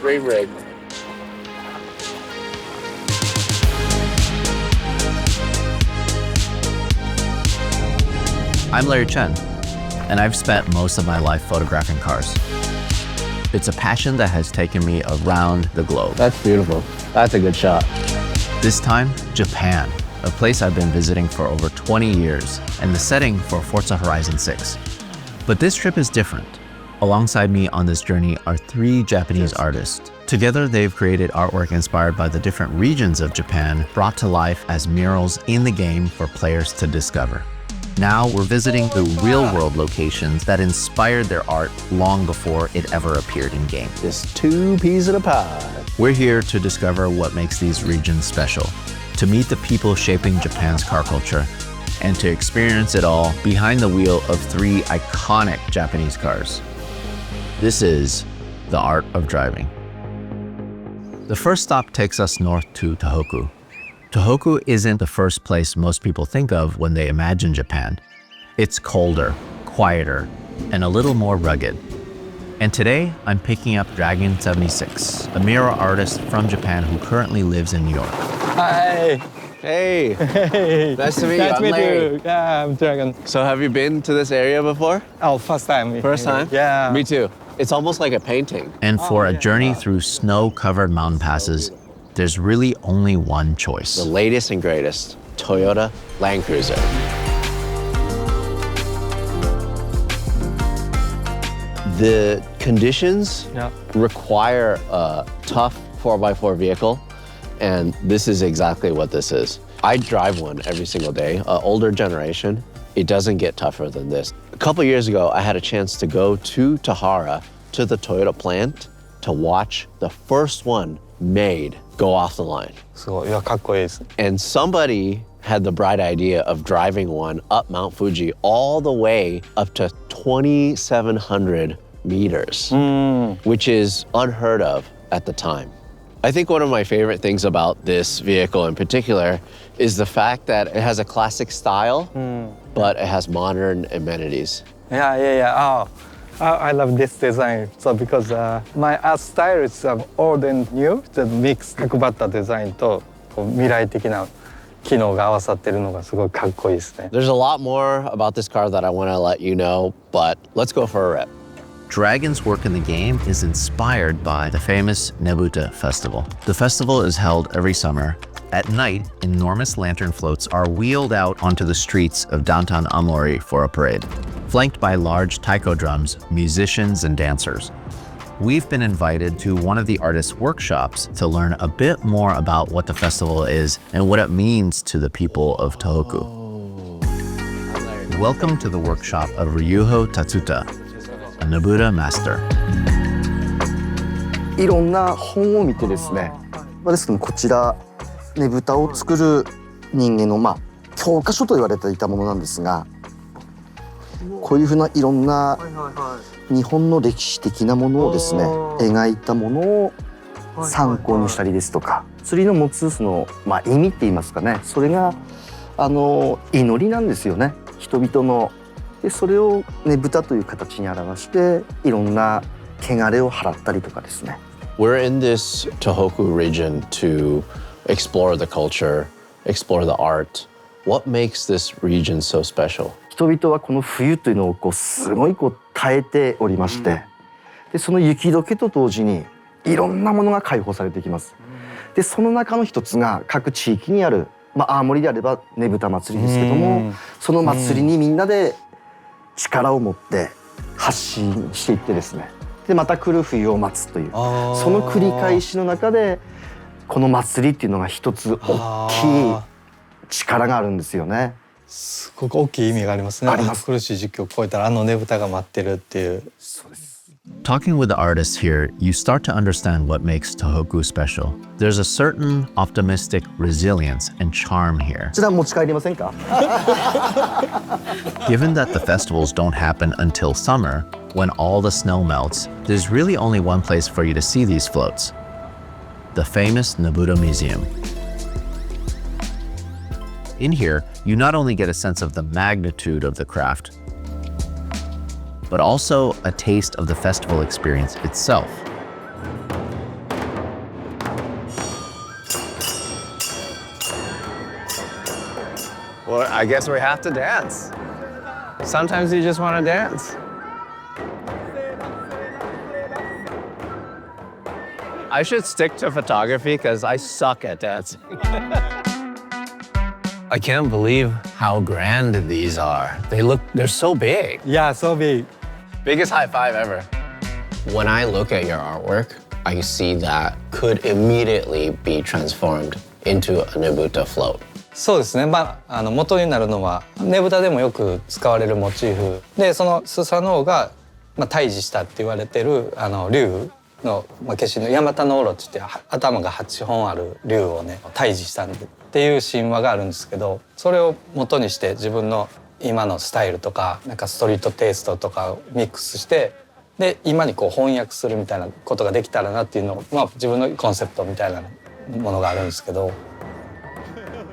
Ring ring. I'm Larry Chen, and I've spent most of my life photographing cars. It's a passion that has taken me around the globe. That's beautiful. That's a good shot. This time, Japan, a place I've been visiting for over 20 years, and the setting for Forza Horizon 6. But this trip is different. Alongside me on this journey are 3 Japanese artists. Together, they've created artwork inspired by the different regions of Japan, brought to life as murals in the game for players to discover. Now we're visiting the real-world locations that inspired their art long before it ever appeared in game. Just 2 pieces of the pie. We're here to discover what makes these regions special, to meet the people shaping Japan's car culture, and to experience it all behind the wheel of 3 iconic Japanese cars. This is the art of driving. The first stop takes us north to Tohoku. Tohoku isn't the first place most people think of when they imagine Japan. It's colder, quieter, and a little more rugged. And today, I'm picking up Dragon 76, a mural artist from Japan who currently lives in New York. Hi. Hey. Hey. Nice to meet you. Nice I'm to meet Larry. you. Yeah, I'm Dragon. So have you been to this area before? Oh, first time. First time? Yeah. Me too. It's almost like a painting. And for a journey through snow-covered mountain passes, there's really only one choice. The latest and greatest Toyota Land Cruiser. The conditions require a tough 4x4 vehicle, and this is exactly what this is. I drive one every single day, older generation. It doesn't get tougher than this. A couple years ago, I had a chance to go to Tahara, to the Toyota plant, to watch the first one made go off the line. すごい。いや、かっこいいです。 And somebody had the bright idea of driving one up Mount Fuji all the way up to 2,700 meters, which is unheard of at the time. I think one of my favorite things about this vehicle in particular is the fact that it has a classic style, but it has modern amenities. Yeah. Oh, I love this design. So because my art style is old and new, the mix 角張ったデザインとこう未来的な機能が合わさってるのがすごいかっこいいですね。 There's a lot more about this car that I want to let you know, but let's go for a rip. Dragon's work in the game is inspired by the famous Nebuta Festival. The festival is held every summer. At night, enormous lantern floats are wheeled out onto the streets of downtown Amori for a parade, flanked by large taiko drums, musicians, and dancers. We've been invited to one of the artists' workshops to learn a bit more about what the festival is and what it means to the people of Tohoku. Welcome to the workshop of Ryuho Tatsuta, a Nebuta master. いろんな本を見てですね、ですけどこちらねぶたを作る人間の教科書と言われていたものなんですが、こういうふうないろんな日本の歴史的なものをですね描いたものを参考にしたりですとか、釣りの持つその意味って言いますかね、それが祈りなんですよね、人々の。でそれをねぶたという形に表していろんな汚れを払ったりとかですね。 We're in this Tohoku region to explore the culture, explore the art. What makes this region so special? 人々はこの冬というのをすごい耐えておりまして、でその雪解けと同時にいろんなものが解放されてきます。でその中の一つが各地域にある、青森であればねぶた祭りですけども、その祭りにみんなで力を持って発信していってですね、でまた来る冬を待つという、その繰り返しの中でこの祭りっていうのが一つ大きい力があるんですよね。すごく大きい意味がありますね。あります。苦しい時期を越えたらねぶたが待ってるっていう。そうです。 Talking with the artists here, you start to understand what makes Tohoku special. There's a certain optimistic resilience and charm here. こちら持ち帰りませんか？ Given that the festivals don't happen until summer, when all the snow melts, there's really only one place for you to see these floats: the famous Nebuta Museum. In here, you not only get a sense of the magnitude of the craft, but also a taste of the festival experience itself. Well, I guess we have to dance. Sometimes you just want to dance. I should stick to photography because I suck at dancing. I can't believe how grand these are. They're so big. Yeah, so big. Biggest high five ever. When I look at your artwork, I see that could immediately be transformed into a Nebuta float. そうですね、元になるのはねぶたでもよく使われるモチーフで、そのスサノオが、退治したって言われてる竜の、化身のヤマタノオロって言って頭が8本ある竜をね退治したっていう神話があるんですけど、それを元にして自分の今のスタイルとかなんかストリートテイストとかをミックスしてで今にこう翻訳するみたいなことができたらなっていうのを、自分のコンセプトみたいなものがあるんですけど。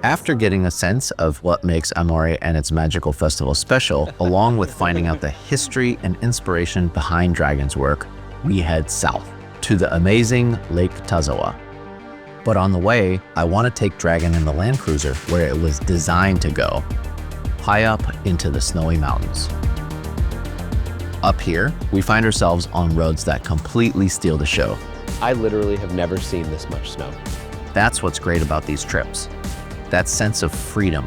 After getting a sense of what makes Amore and its magical festival special, along with finding out the history and inspiration behind Dragon's work, we head south to the amazing Lake Tazawa. But on the way, I want to take Dragon in the Land Cruiser where it was designed to go, high up into the snowy mountains. Up here, we find ourselves on roads that completely steal the show. I literally have never seen this much snow. That's what's great about these trips. That sense of freedom.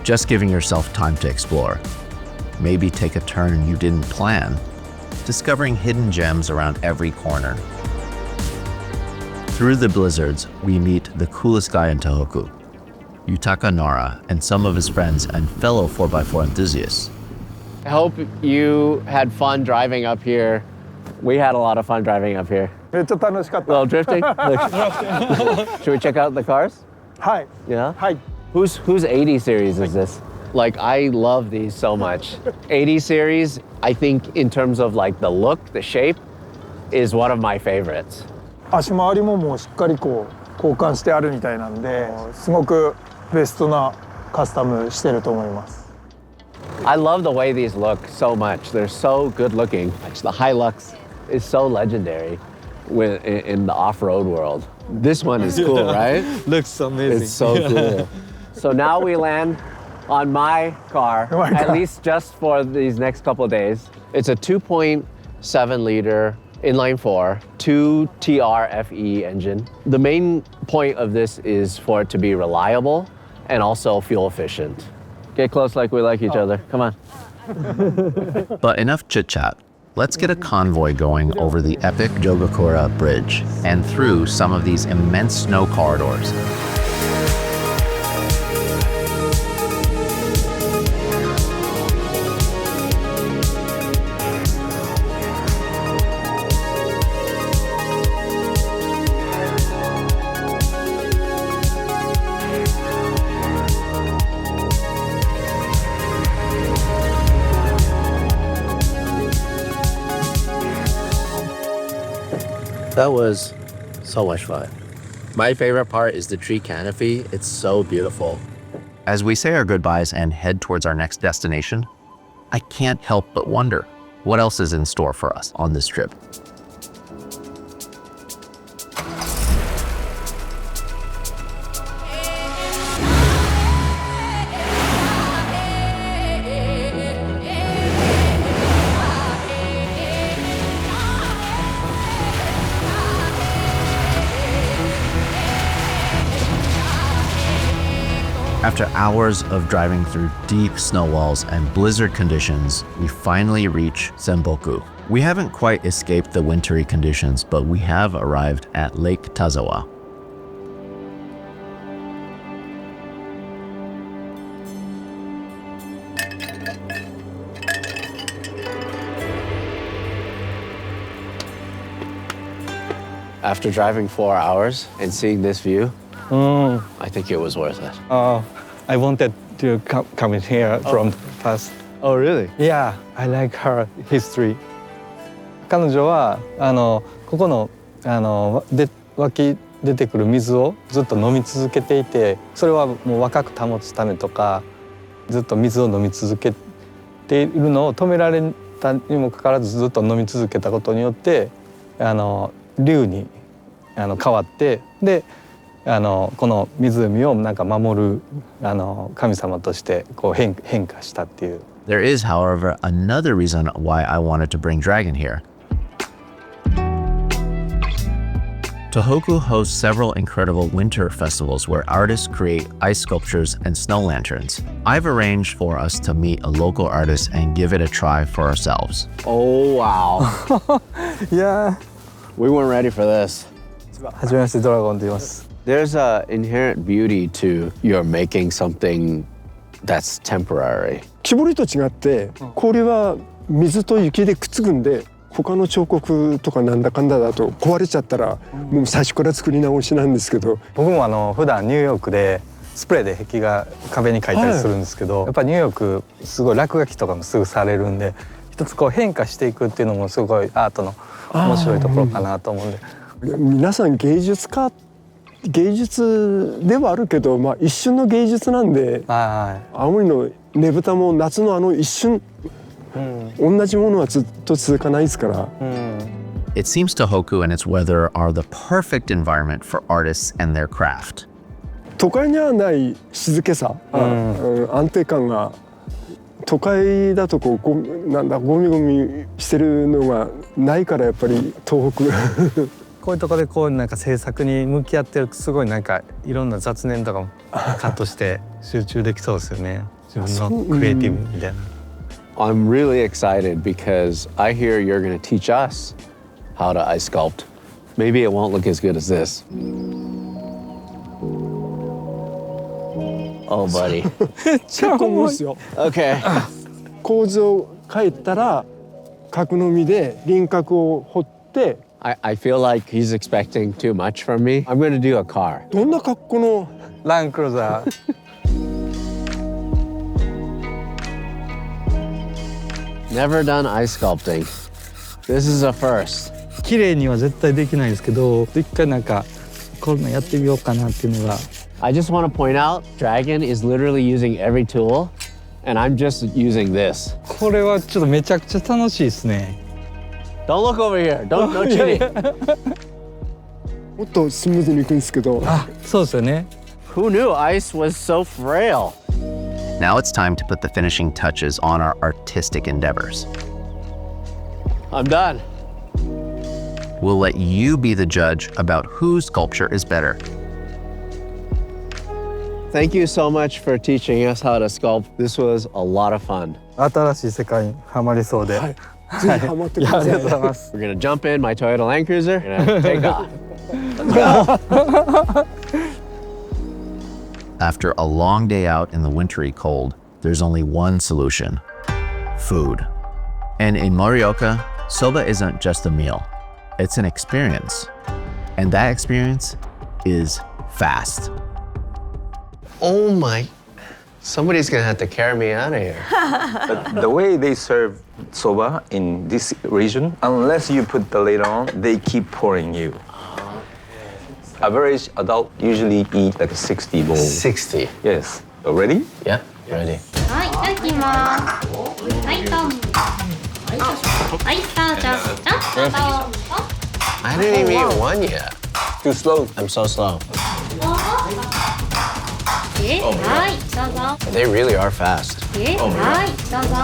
Just giving yourself time to explore. Maybe take a turn you didn't plan. Discovering hidden gems around every corner. Through the blizzards, we meet the coolest guy in Tohoku, Yutaka Nara, and some of his friends and fellow 4x4 enthusiasts. I hope you had fun driving up here. We had a lot of fun driving up here. めっちゃ楽しかっ A little drifting? Should we check out the cars? はい Yeah? はい Whose 80 series is this? Like, I love these so much. 80 series, I think in terms of like the look, the shape, is one of my favorites. 足回りももうしっかりこう交換してあるみたいなんですごくベストなカスタムしてると思います。 I love the way these look so much. They're so good looking. The Hilux is so legendary in the off-road world. This one is cool, right? Looks amazing. It's so cool. So now we land on my car, at least just for these next couple of days. It's a 2.7 liter inline 4, 2 TRFE engine. The main point of this is for it to be reliable and also fuel efficient. Get close like we like each other. Come on. But enough chit-chat. Let's get a convoy going over the epic Jogakura Bridge and through some of these immense snow corridors. That was so much fun. My favorite part is the tree canopy. It's so beautiful. As we say our goodbyes and head towards our next destination, I can't help but wonder what else is in store for us on this trip. After hours of driving through deep snow walls and blizzard conditions, we finally reach Senboku. We haven't quite escaped the wintry conditions, but we have arrived at Lake Tazawa. After driving 4 hours and seeing this view, I think it was worth it. I wanted to come in here from past. Oh, really? Yeah, I like her history. 彼女はここの湧き出てくる水をずっと飲み続けていて、それはもう若く保つためとか、ずっと水を飲み続けているのを止められたにもかかわらずずっと飲み続けたことによって竜に変わってでこの湖をなんか守る神様としてこう変化したっていう。There is, however, another reason why I wanted to bring Dragon here. Tohoku hosts several incredible winter festivals where artists create ice sculptures and snow lanterns. I've arranged for us to meet a local artist and give it a try for ourselves. Oh, wow. いや We weren't ready for this. はじめましてドラゴンと言います。There's an inherent beauty to your making something that's temporary. 木彫りと違って氷は水と雪でくっつくんで他の彫刻とかなんだかんだだと壊れちゃったらもう最初から作り直しなんですけど、僕も普段ニューヨークでスプレーで壁画壁に描いたりするんですけど、やっぱりニューヨークすごい落書きとかもすぐされるんで、一つこう変化していくっていうのもすごいアートの面白いところかなと思うんで。皆さん芸術ではあるけど、まあ一瞬の芸術なんで、青森のねぶたも夏の一瞬、同じものはずっと続かないですから。It seems Tohoku and its weather are the perfect environment for artists and their craft. 都会にはない静けさ、安定感が都会だとこうゴミゴミしてるのがないからやっぱり東北こういうところでこうなんか制作に向き合ってるとすごいなんかいろんな雑念とかもカットして集中できそうですよね。自分のクリエイティブみたいな。I'm really excited because I hear you're going to teach us how to ice sculpt. Maybe it won't look as good as this. Oh, buddy. 結構重いですよ。Okay. 構図を描いたら角のみで輪郭を彫って。I feel like he's expecting too much from me. I'm going to do a car. どんな格好のランクルーザー。Never done ice sculpting. This is a first. 綺麗には絶対できないですけど、一回なんかこんなやってみようかなっていうのが。I just want to point out, Dragon is literally using every tool, and I'm just using this. これはちょっとめちゃくちゃ楽しいですね。Don't look over here. No cheating. もっとスムーズにいくんですけど。そうですよね。Who knew ice was so frail? Now it's time to put the finishing touches on our artistic endeavors. I'm done. We'll let you be the judge about whose sculpture is better. Thank you so much for teaching us how to sculpt. This was a lot of fun. 新しい世界にはまりそうで。ぜひハマってください。ありがとうございます。We're gonna jump in my Toyota Land Cruiser and take off. Let's go. After a long day out in the wintry cold, there's only one solution: food. And in Morioka, soba isn't just a meal, it's an experience. And that experience is fast. Oh my. Somebody's gonna have to carry me out of here. But the way they serve soba in this region, unless you put the lid on, they keep pouring you. Average adult usually eat like 60 bowls. 60. Yes. Ready? Yeah, ready. はい、いただきます。はい、トン。はい、さあ、じゃあ、I didn't even eat one yet. Too slow. I'm so slow. はい、どうぞ。 They really are fast. はい、どうぞ。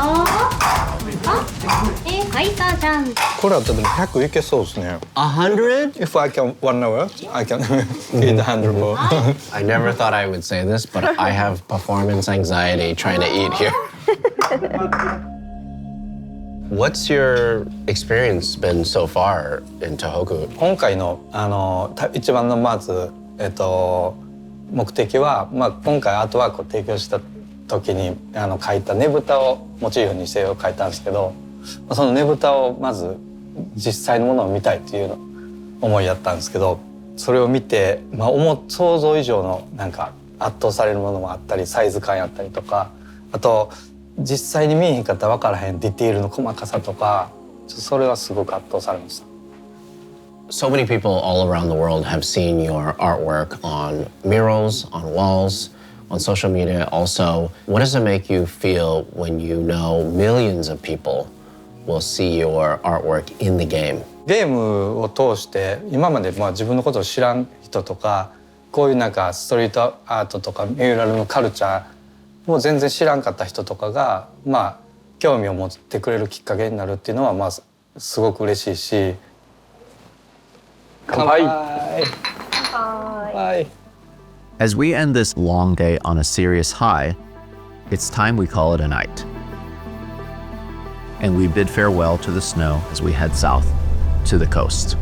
はい、さあちゃん。これだったら100いけそうですね。100? If I can 1 hour, I can eat 100 more. I never thought I would say this, but I have performance anxiety trying to eat here. What's your experience been so far in Tohoku? 今回の一番のまず目的は、今回アートワークを提供した時に描いたねぶたをモチーフにして描いたんですけど、そのねぶたをまず実際のものを見たいという思いやったんですけど、それを見て、想像以上のなんか圧倒されるものもあったり、サイズ感やったりとか、あと実際に見えへんかったら分からへんディティールの細かさとか、それはすごく圧倒されました。So many people all around the world have seen your artwork on murals, on walls, on social media also. What does it make you feel when you know millions of people will see your artwork in the game? ゲームを通して今まで自分のことを知らん人とかこういうなんかストリートアートとかミューラルのカルチャーもう全然知らんかった人とかがまあ興味を持ってくれるきっかけになるっていうのはまあすごく嬉しいし。乾杯。乾杯。As we end this long day on a serious high, it's time we call it a night. And we bid farewell to the snow as we head south to the coast.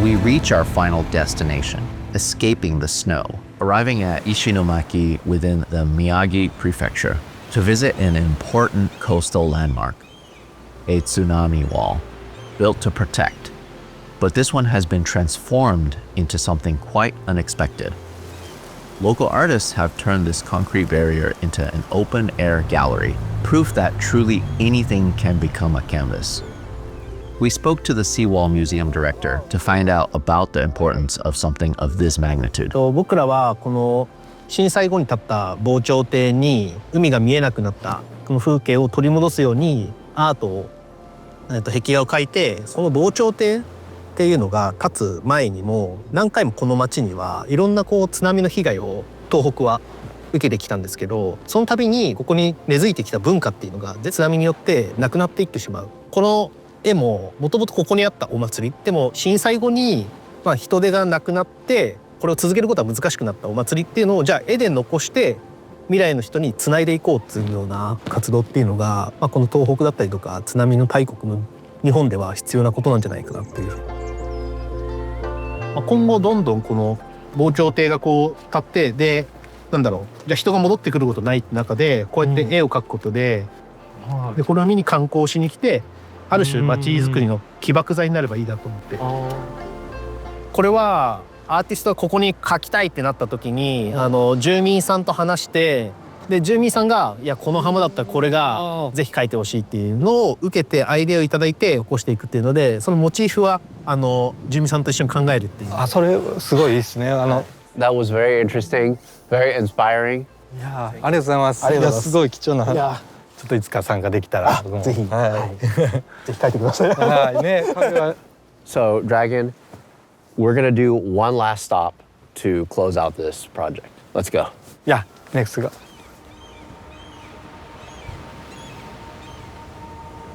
We reach our final destination, escaping the snow, arriving at Ishinomaki within the Miyagi Prefecture to visit an important coastal landmark, a tsunami wall, built to protect. But this one has been transformed into something quite unexpected. Local artists have turned this concrete barrier into an open-air gallery, proof that truly anything can become a canvas. We spoke to the Seawall Museum director to find out about the importance of something of this magnitude. 僕らはこの震災後に建った防潮堤に海が見えなくなったこの風景を取り戻すようにアートを、壁画を描いて、その防潮堤っていうのが立つ前にも何回もこの町にはいろんな津波の被害を東北は受けてきたんですけど、その度にここに根付いてきた文化っていうのが津波によってなくなっていってしまう。この絵ももともとここにあったお祭りでも震災後に人手がなくなってこれを続けることは難しくなったお祭りっていうのをじゃあ絵で残して未来の人につないでいこうっていうような活動っていうのが、この東北だったりとか津波の大国の日本では必要なことなんじゃないかなっていう。今後どんどんこの防潮堤が立ってでじゃあ人が戻ってくることないって中でこうやって絵を描くことで、これを見に観光しに来てある種街づくりの起爆剤になればいいなと思って。これはアーティストがここに描きたいってなった時に住民さんと話してで住民さんが「いやこの浜だったらこれがぜひ描いてほしい」っていうのを受けてアイデアをいただいて起こしていくっていうのでそのモチーフは住民さんと一緒に考えるっていう。それすごいいいですね。That was very interesting, very inspiring. いやありがとうございます。いやすごい貴重な。ちょっといつか参加できたらぜひ、ぜひ書いてください。はいね。So Dragon, we're gonna do one last stop to close out this project. Let's go. Yeah, next go.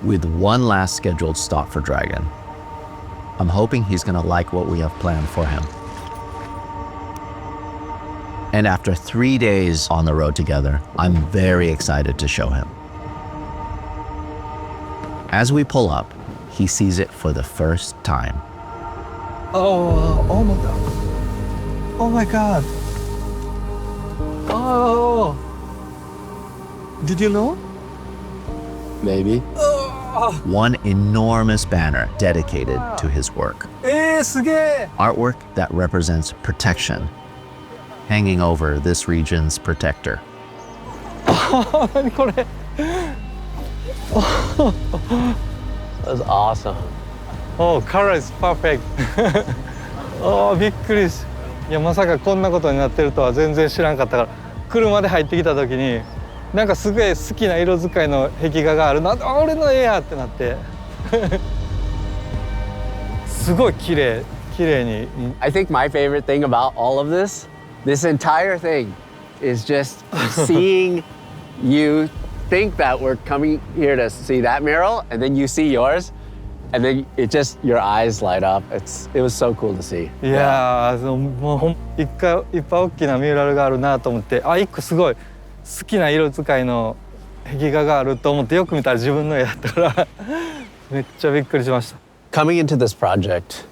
With one last scheduled stop for Dragon, I'm hoping he's gonna like what we have planned for him. And after 3 days on the road together, I'm very excited to show him. As we pull up, he sees it for the first time. Oh my god. Oh my god. Oh. Did you know? Maybe. One enormous banner dedicated to his work. すげえ。 Artwork that represents protection, hanging over this region's protector. 何これ。That's awesome. Oh, color is perfect. びっくりし。いやまさかこんなことになってるとは全然知らんかったから車で入ってきた時になんかすごい好きな色使いの壁画があるな俺の絵やってなってすごい綺麗に。I think my favorite thing about all of this entire thing is just seeing you think that we're coming here to see that mural and then you see yours and then your eyes light up. It was so cool to see. いやもういっぱい大きなミューラルがあるなと思って一個すごい好きな色使いの壁画があると思ってよく見たら自分の絵だったからめっちゃびっくりしました。 Coming into this project,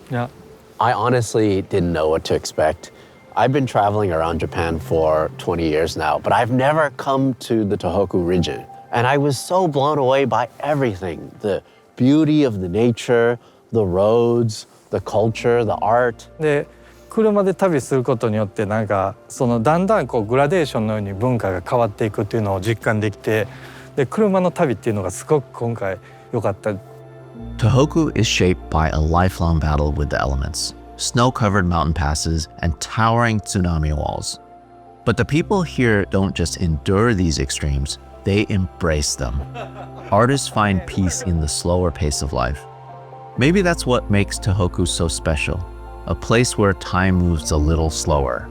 I honestly didn't know what to expect. I've been traveling around Japan for 20 years now, but I've never come to the Tohoku region. And I was so blown away by everything. The beauty of the nature, the roads, the culture, the art. で車で旅することによってなんかだんだんグラデーションのように文化が変わっていくっていうのを実感できてで車の旅っていうのがすごく今回良かった。Tohoku is shaped by a lifelong battle with the elements, snow-covered mountain passes, and towering tsunami walls. But the people here don't just endure these extremes, they embrace them. Artists find peace in the slower pace of life. Maybe that's what makes Tohoku so special, a place where time moves a little slower,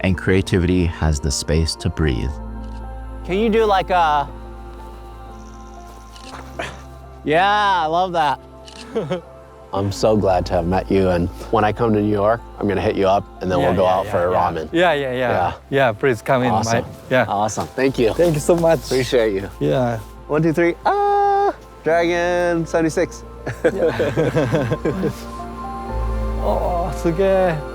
and creativity has the space to breathe. Can you do like a... Yeah, I love that. I'm so glad to have met you, and when I come to New York, I'm gonna hit you up, and then we'll go out for a ramen. Yeah, please come in. Awesome. Awesome. Thank you. Thank you so much. Appreciate you. Yeah. 1, 2, 3. Ah, Dragon 76.おー、すげえ。